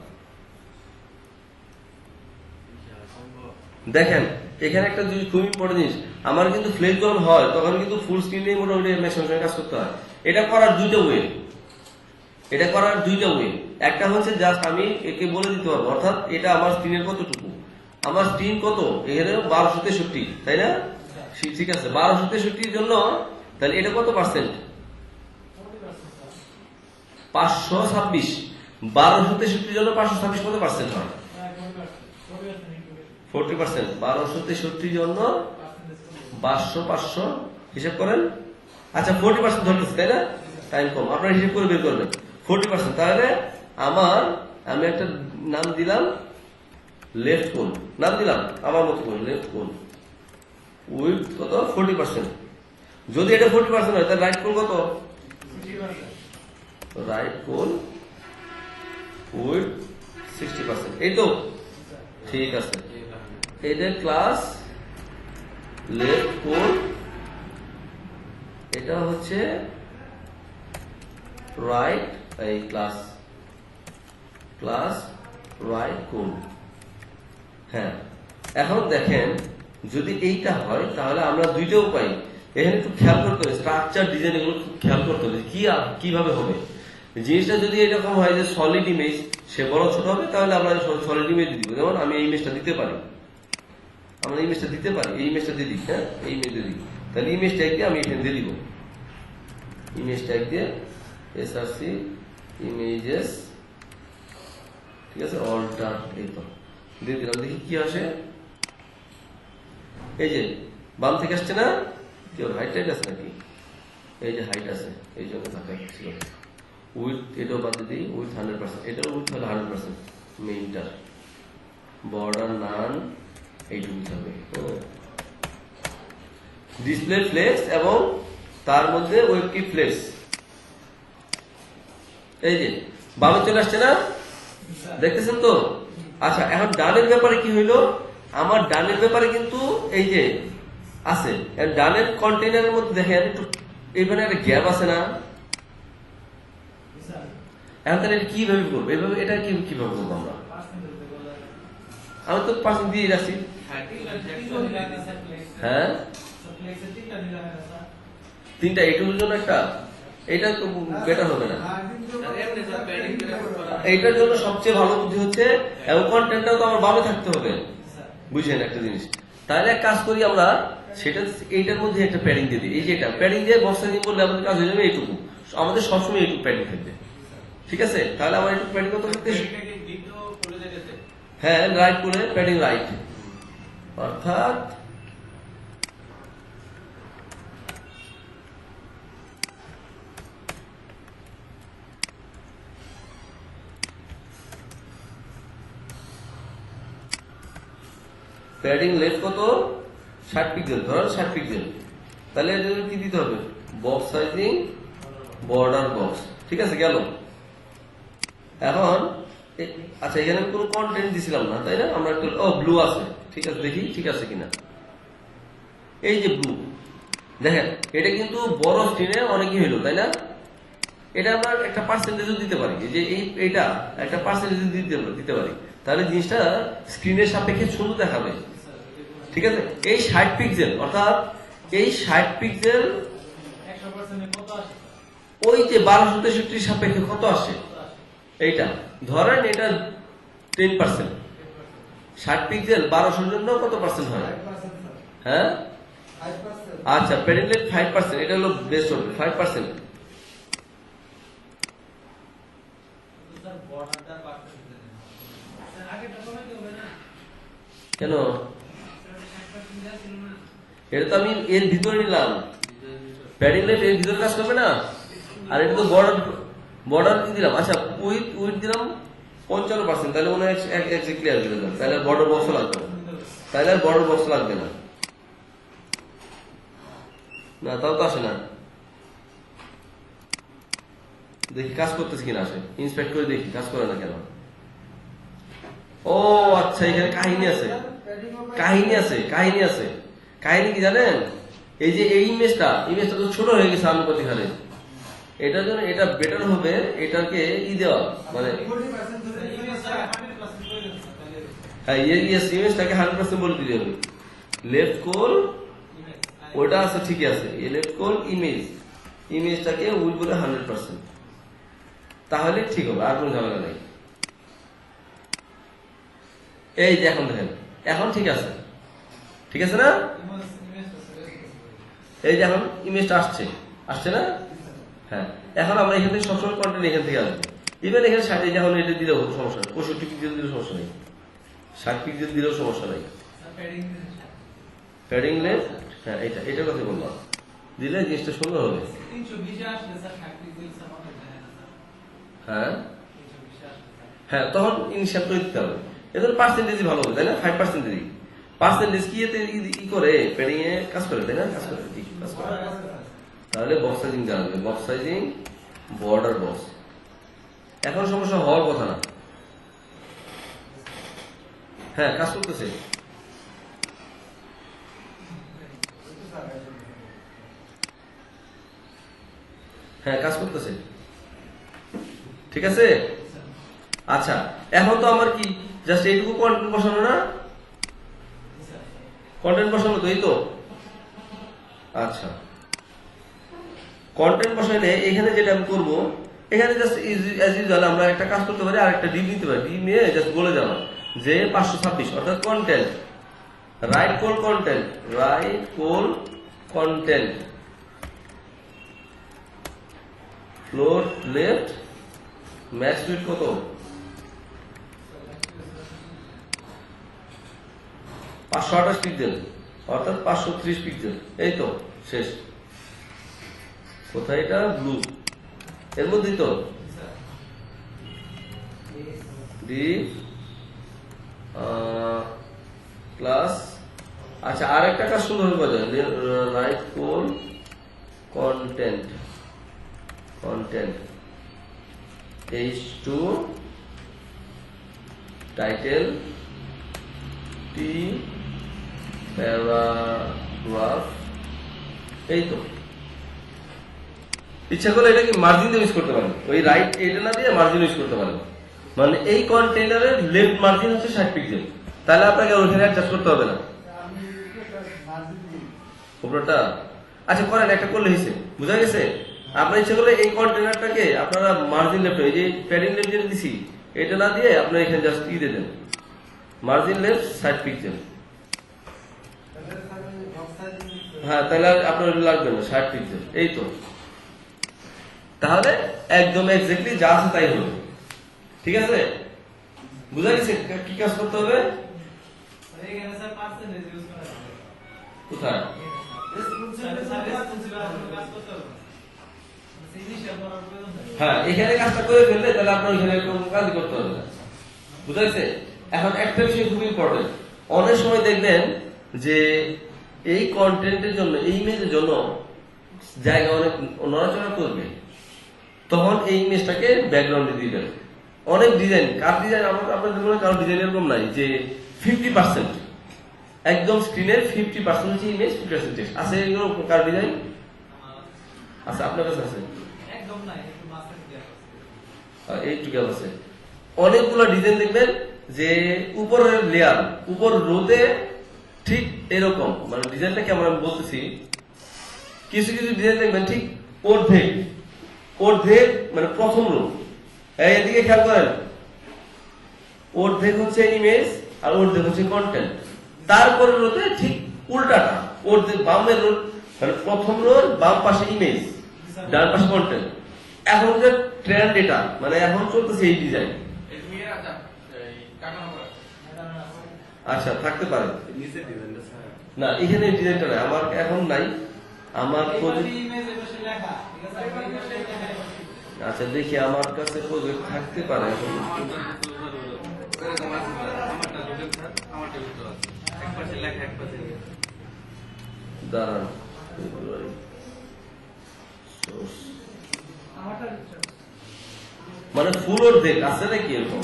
দেখেন এখানে একটা জিনিস খুব ইম্পর্টেন্ট জিনিস, আমার কিন্তু ফ্লেজ যখন হয় তখন কিন্তু ফুল স্ক্রিনে মোটামুটি ম্যাক্সিমাম কাজ করতে হয়। এটা করার দুইটা ওয়ে, এটা করার দুইটা ওয়ে। একটা হচ্ছে জাস্ট আমি একে বলে দিতে পারবো, অর্থাৎ এটা আমার স্ক্রিনের কতটুকু, আমার স্ক্রিন কত, এখানে 1263, তাই না? ঠিক আছে, 1263 জন্য তাহলে এটা কত পার্সেন্ট? 526। 1263 জন্য 526 কত পার্সেন্ট হয়? 40%। 1263 জন্য 500 হিসাব করেন। আচ্ছা 40% ধরতেছে, তাই না? টাইম কম, আপনারা হিসাব করে বের করবেন 40%। তাহলে আমি একটা নাম দিলাম লেফট কোণ, নাম দিলাম আমার মতো করে লেফট কোণ, উইথ কত? 40%। যদি এটা 40% হয় তাহলে রাইট কোণ কত? রাইট কোণ উইথ 60%। এই তো ঠিক আছে, এটা ক্লাস লেফট কোণ, এটা হচ্ছে রাইট, এই ক্লাস রাইট কোণ। হ্যাঁ, এখন দেখেন যদি এইটা হয় তাহলে আমরা দুইটা উপায় এখানে একটু খেয়াল করতে হবে, স্ট্রাকচার ডিজাইন এগুলো খুব খেয়াল করতে হবে কিভাবে হবে। জিনিসটা যদি এরকম হয় যে সলিড ইমেজ, সে বড় ছোট হবে, তাহলে আমরা সলিড ইমেজ দিব। যেমন আমি এই ইমেজটা দিতে পারি, আমরা ইমেজটা দিতে পারি, এই ইমেজটা দিয়ে দিই, হ্যাঁ এই ইমেজ দিয়ে দিই। তাহলে ইমেজ ট্যাগ দিয়ে আমি এখানে দিয়ে দিব, ইমেজ ট্যাগ দিয়ে src ইমেজেস, ঠিক আছে, অল্টার, এই তো দিয়ে দিলাম। দেখি কি আসে। এই যে বাম থেকে আসছে না, কেউ হাইট টাইট আছে নাকি? এই যে হাইট আছে, এই জন্য থাকা ছিল। উইথ এটাও বাদ দিই, উইথ 100%, এটাও উইথ হলে 100%। মেইনটার বর্ডার নান এইটুকু হবে। ডিসপ্লে ফ্লেক্স এবং তার মধ্যে ওয়েব কি ফ্লেক্স। এই যে বামে চলে আসছে না, দেখতেছেন তো? আচ্ছা এখন ডানের ব্যাপারে কি হইলো, আমার ডানের ব্যাপারে কিন্তু এই যে আছে, ডানের কন্টেনারের মধ্যে দেখেন একটু এখানে একটা গ্যাপ আছে না? এখন তাহলে এটা কিভাবে করবো, এইভাবে এটা কিভাবে করবো আমরা? আমি তো পার্সেন্ট দিয়ে যাচ্ছি। হ্যাঁ, তিনটা এইটুকুর জন্য একটা, এটা তো বেটার হবে না। এইটার জন্য সবচেয়ে ভালো বুদ্ধি হচ্ছে, এবং কন্টেন্টটাও তো আমার বামে থাকতে হবে, বুঝলেন একটা জিনিস। তাহলে এক কাজ করি আমরা, সেটা এইটার মধ্যে একটা প্যাডিং দিয়ে দিই। এই যে এটা প্যাডিং দিয়ে বক্স সাইজিং করলে আমাদের কাজ হয়ে যাবে এইটুকু, আমাদের সবসময় এইটুকু প্যাডিং থাকবে, ঠিক আছে? তাহলে আমার এইটুকু প্যাডিং কত থাকতে, হ্যাঁ রাইট করে প্যাডিং রাইট, অর্থাৎ প্যাডিং লেফট কত? 60 পিক্সেল, ধরেন 60 পিক্সেল। তাহলে কি দিতে হবে? বক্স সাইজিং বর্ডার বক্স, ঠিক আছে গেল। এখন আচ্ছা এখানে কোনো কন্টেন্ট দিছিলাম না, তাই না? আমরা একটু ব্লু আছে, ঠিক আছে, দেখি ঠিক আছে কিনা। এই যে ব্লু, দেখেন এটা কিন্তু বড় স্ক্রিনে অনেকই হইলো, তাই না? এটা আমরা একটা পার্সেন্টেজও দিতে পারি, যে এইটা একটা পার্সেন্টেজ দিতে পারি, তাহলে জিনিসটা স্ক্রিনের সাপেক্ষে সুন্দর দেখাবে, ঠিক আছে? এই 60 পিক্সেল, অর্থাৎ এই 60 পিক্সেল ওই যে 1263 সাপেক্ষে কত আসে, এইটা ধরেন এটা 10%। 60 পিক্সেল 1200 জন্য কত পার্সেন্ট হয়? হ্যাঁ আচ্ছা, প্যারেন্টলেট 5%, এটা হলো বেস্ট হবে 5%। কেন এটা তো আমি এর ভিতরে নিলাম, প্যাডিং লেফট এর ভিতরে কাজ করবে না। আর এটা তো বর্ডার দিলাম, আচ্ছা উইথ দিলাম 55%, তাহলে মনে হয় ক্লিয়ার করে দিলাম, তাহলে বর্ডার বক্স লাগবে না, তাহলে আর বর্ডার বক্স লাগবে না। না তাও তো আসে না, দেখি কাজ করতেছে কিনা, আসে ইন্সপেক্ট করে দেখি কাজ করে না কেন। ও আচ্ছা, এখানে কাহিনী আছে, কাহিনী কি জানেন? এই যে এই ইমেজটা তো ছোট হয়ে গেছে আনুপাতিক হারে, এটার জন্য এটা বেটার হবে এটাকে দেওয়া, মানে হ্যাঁ ইমেজটাকে 100% বলে দিতে হবে। লেফট কোল ওটা আছে, ঠিকই আছে, এই লেফট কোল ইমেজটাকে উইল বলে 100%, তাহলে ঠিক হবে, আর কোনো ঝামেলা নেই। এই যে এখন দেখেন, এখন ঠিক আছে না? এই যে এখন ইমেজটা আসছে না? হ্যাঁ, এখন আমরা এখান থেকে সবসময় কন্টেন্ট এখান থেকে আসবো। ইভেন এখানে 60 যখন এটা দিলেও সমস্যা নেই, 65 পিক্সেল দিলেও সমস্যা নেই, 60 পিক্সেল দিলেও সমস্যা নেই। প্যাডিং লেফট, হ্যাঁ এটার কথা বললাম, দিলে জিনিসটা সুন্দর হবে। হ্যাঁ তখন ইনিশিয়াল করে দিতে হবে, এদের পার্সেন্টেজ ভালো হবে, তাই না? 5% দিই, পার্সেন্টেজ কি এতে করে প্যাডিং এ কাজ করে, তাই না? কাজ করে। তাহলে বক্স সাইজিং জানবে, বক্স সাইজিং বর্ডার বক্স, এখন সমস্যা হওয়ার কথা না। হ্যাঁ কাজ করতেছে, ঠিক আছে। আচ্ছা এখন তো আমার কি জাস্ট এইটুকু কন্টেন্ট বসানো না, কন্টেন্ট বসানো তো, এই তো। আচ্ছা কন্টেন্ট বসাইলে এখানে যেটা আমি করবো, এখানে জাস্ট অ্যাজ ইউজুয়াল আমরা একটা কাজ করতে পারি, আর একটা ডিপ নিতে পারি, ডিপ নিয়ে জাস্ট বলে যাওয়া যে 526 অর্থাৎ content right col content floor left match with কত, 528 পিক্সেল অর্থাৎ 530 পিক্সেল, এই তো শেষ। কোথায় এটা? ব্লু এর মধ্যেই তো ডি প্লাস। আচ্ছা আর একটা কাজ সুন্দর হয়ে যায়, right col content H2 title টি প্যারাগ্রাফ, এই তো। ইচ্ছা করলে এটাকে মার্জিন ইউজ করতে পারেন, ওই রাইট এটা না দিয়ে মার্জিন ইউজ করতে পারেন, মানে এই কন্টেইনারের লেফট মার্জিন হচ্ছে 60 পিক্সেল, তাহলে আপনাকে ওইখানে অ্যাডজাস্ট করতে হবে না উপরটা। আচ্ছা করেন, একটা করলে হয়েছে, বুঝা গেছে। আপনার ইচ্ছা করলে এই কন্টেইনারটাকে আপনারা মার্জিন লেফট, এই যে প্যাডিং লেফট যেটা দিছি এটা না দিয়ে আপনারা এখানে জাস্ট দিয়ে দেন মার্জিন লেফট 60 পিক্সেল। হ্যাঁ তাহলে আপনার লাগবে না 60 পিক্সেল, এই তো। তাহলে একদম এক্স্যাক্টলি যা আছে তাই হবে, ঠিক আছে। বুঝা গেছে কি কাজ করতে হবে? কোথায়? হ্যাঁ এখানে কাজটা করে ফেললে তাহলে আপনার ওইখানে কোনো কাজ করতে হবে না, বুঝা গেছে। এখন একটা বিষয় খুব ইম্পর্টেন্ট, অনেক সময় দেখবেন যে এই কন্টেন্টের জন্য, এই ইমেজের জন্য জায়গা অনেক নড়াচড়া করবে, তখন এই ইমেজটাকে ব্যাকগ্রাউন্ডে দিয়ে দেন। অনেক ডিজাইন, কার ডিজাইন আপনাদের মনে কারো ডিজাইন এরকম নাই যে 50% একদম স্ক্রিনের 50% হচ্ছে ইমেজ, 50% আছে, এগুলো কার ডিজাইন আছে? আপনার কাছে আছে? একদম নাই, এইটুকু আছে। অনেকগুলো ডিজাইন দেখবেন যে উপরের লেয়ার, উপর রোদে ঠিক এরকম, মানে ডিজাইনটা কেমন আমি বলতেছি, কিছু ডিজাইন দেখবেন ঠিক অর্ধেক মানে প্রথম রো, এদিকে খেয়াল করেন, অর্ধেক হচ্ছে ইমেজ আর অর্ধেক হচ্ছে কন্টেন্ট, তারপরে রোতে ঠিক উল্টাটা, অর্ধেক বামের রো মানে প্রথম রোর বাম পাশে ইমেজ, ডান পাশে কন্টেন্ট। এখন যে ট্রেন্ড এটা, মানে এখন চলতেছে এই ডিজাইন। আচ্ছা থাকতে পারে, না এখানে ডিজাইনটা নাই আমার এখন নাই আমার আচ্ছা দেখি আমার কাছে প্রজেক্ট থাকতে পারে এখন দাঁড়ান ফেব্রুয়ারি মানে ফুল ওর দেখ আছে নাকি এরকম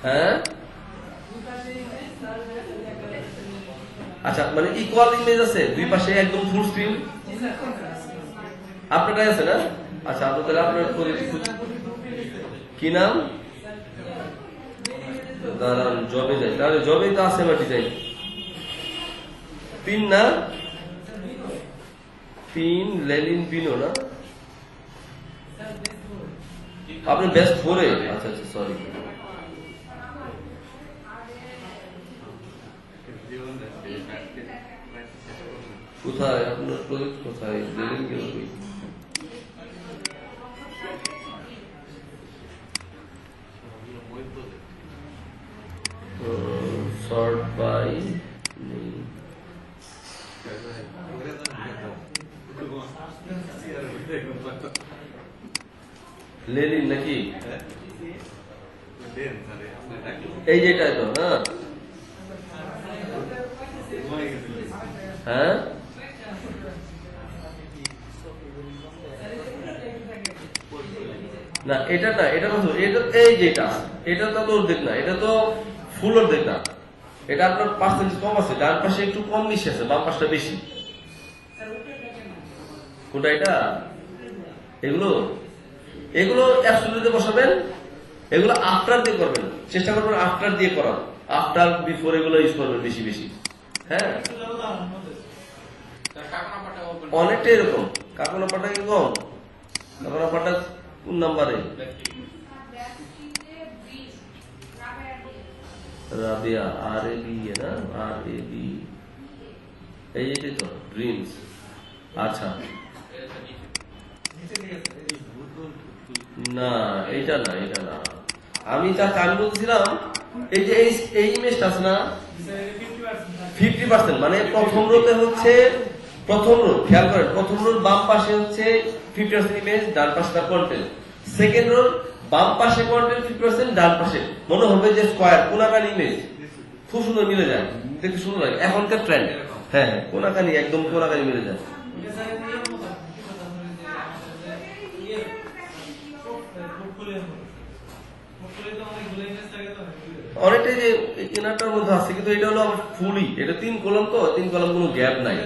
হ্যাঁ আচ্ছা মানে ইকুয়াল ইমেজ আছে দুই পাশে একদম ফুল স্ক্রিন আপনারটাই আছে না আচ্ছা আপনাদের আপনার কি নাম দাঁড়ান জবে যাই তাহলে জবে তো আছে আমার ডিজাইন পিন না পিন লেলিন পিনও না আপনি বেস্ট ফোরে আচ্ছা আচ্ছা সরি কোথায় আপনার প্রজেক্ট কোথায় লেলিন কি হবে sort by name. লেলিন নাকি এই যেটা তো না হ্যাঁ না এটা না এটা তো এটা এই যেটা এটা তো তোর দেখ না এটা তো ফুলের দেখ না এটা আপনার পার্সেন্টেজ কম আছে ডান পাশে একটু কম বেশি আছে বাম পাশটা বেশি কোনটা এটা এগুলো এগুলো অ্যাবসলিউটে বসাবেন এগুলো আফটার দিয়ে করবেন চেষ্টা করবেন আফটার দিয়ে করার আফটার বিফোর এগুলো ইউজ করবেন বেশি বেশি হ্যাঁ অনেকটা এরকম কাকনা পাটা কি কম কাকনা পাটা কোন নাম্বারে রাবিয়া আর এ বি না আর এ বি এই যেটাই তো ড্রিমস আচ্ছা না এটা না এটা না আমি আমি বলছিলাম এই যে এই ইমেজটা আছে না 50% মানে প্রথম রোতে হচ্ছে প্রথম রো খেয়াল করেন প্রথম রোর বাম পাশে হচ্ছে 50% ইমেজ ডান পাশে তার কন্টেন্ট সেকেন্ড রোর বাম পাশে কন্টেন্ট 50% ডান পাশে মনে হবে যে স্কয়ার কোনাকার ইমেজ খুব সুন্দর মিলে যায় দেখতে সুন্দর লাগে এখনকার ট্রেন্ড হ্যাঁ হ্যাঁ কোনাকানি একদম কোনাকানি মিলে যায় অনেকটাই যে কেনারটার মধ্যে আছে কিন্তু এটা হলো আমার ফুলই এটা 3 কলাম তো 3 কলাম কোনো গ্যাপ নাই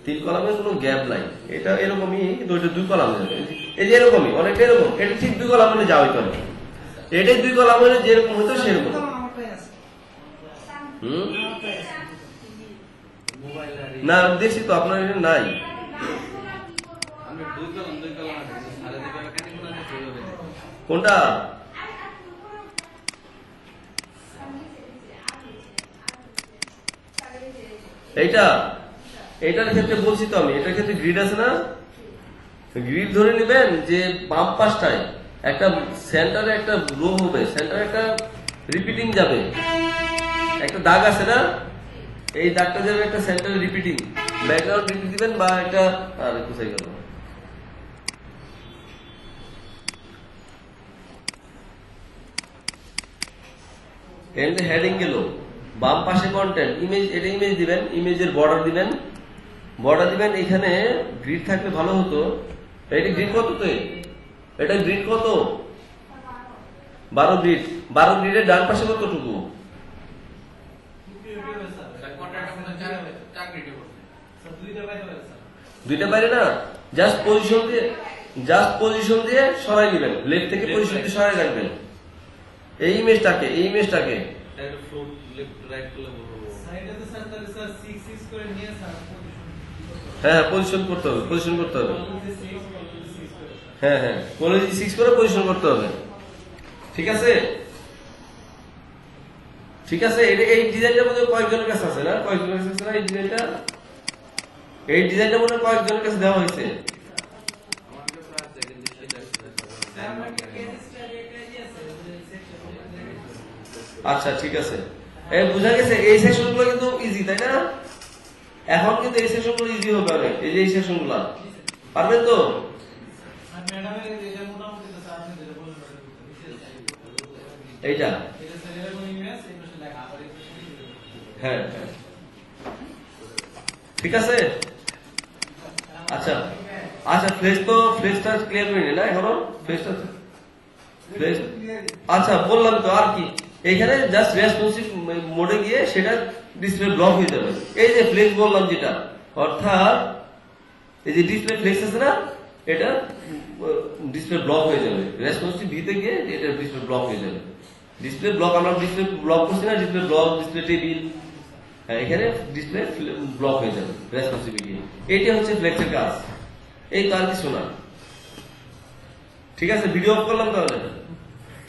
3 কলামের কোনো গ্যাপ নাই এটা এরকমই কিন্তু এটা 2 কলাম এই যে এরকমই অনেকটা এরকম এটা ঠিক 2 কলাম মানে যাওয়াই করে এটাই 2 কলাম মানে যেরকম হতো সেরকম না দেখছি তো আপনার এটা নাই কোনটা এইটা এটার ক্ষেত্রে বলছি তো আমি এটার ক্ষেত্রে গ্রিড আছে না গ্রিড ধরে নেবেন যে বাম পাশটায় একটা সেন্টারে একটা রো হবে সেন্টারে একটা রিপিটিং যাবে একটা দাগ আছে না এই দাগটা যাবে একটা সেন্টারে রিপিটিং ব্যাকগ্রাউন্ড রিপিট দিবেন বা একটা আর কোথায় গেল এন্ড হেডিং গেল বাম পাশে কন্টেন্ট ইমেজ এটা ইমেজ দিবেন ইমেজের বর্ডার দিবেন এখানে গ্রিড থাকলে ভালো হতো এটা গ্রিড কত তো এটা গ্রিড কত 12 গ্রিডের ডান পাশে কতটুকু দুইটা বাইরে না জাস্ট পজিশন দিয়ে সরাই দিবেন লেফট থেকে পজিশন দিয়ে সরাই রাখবেন এই ইমেজটাকে হ্যাঁ পজিশন করতে হবে হ্যাঁ 6 করে পজিশন করতে হবে ঠিক আছে ঠিক আছে, এই ডিজাইনটার মধ্যে কয়েকজনের কাছে আছে না, কয়েকজনের কাছে আছে না এই ডিজাইনটা? এই ডিজাইনটা মনে হয় কয়েকজনের কাছে দেওয়া হয়েছে। আমার কাছে আছে কিন্তু সেটা আচ্ছা ঠিক আছে, এই বোঝা গেছে। এই সেকশন গুলো কিন্তু ইজি, তাই না? এখন কিন্তু এই সেকশন গুলো ইজি হবে অনেক। এই যে এই সেকশন গুলা পারবেন তো? এইটা হ্যাঁ হ্যাঁ। ঠিক আছে। আচ্ছা আচ্ছা, ফ্লেজটা ক্লিয়ার করিনি না এখনো? ফ্লেজ আচ্ছা বললাম তো, আর কি এখানে জাস্ট রেসপন্সিভ মোডে গিয়ে সেটা ডিসপ্লে ব্লক হয়ে যাবে। এই যে ফ্লেক্স বললাম যেটা, অর্থাৎ এই যে ডিসপ্লে ফ্লেক্স আছে না, এটা ডিসপ্লে ব্লক হয়ে যাবে। রেসপন্সিভ ভিতে গিয়ে এটা ডিসপ্লে ব্লক হয়ে যাবে। ডিসপ্লে ব্লক, আমরা ডিসপ্লে ব্লক করছি না, ডিসপ্লে ব্লক, ডিসপ্লে টেবিল, এখানে ডিসপ্লে ব্লক হয়ে যাবে রেসপন্সিভিটি। এইটা হচ্ছে ফ্লেক্সের কাজ। এই তো আর কিছু না। ঠিক আছে, ভিডিও অফ করলাম তাহলে।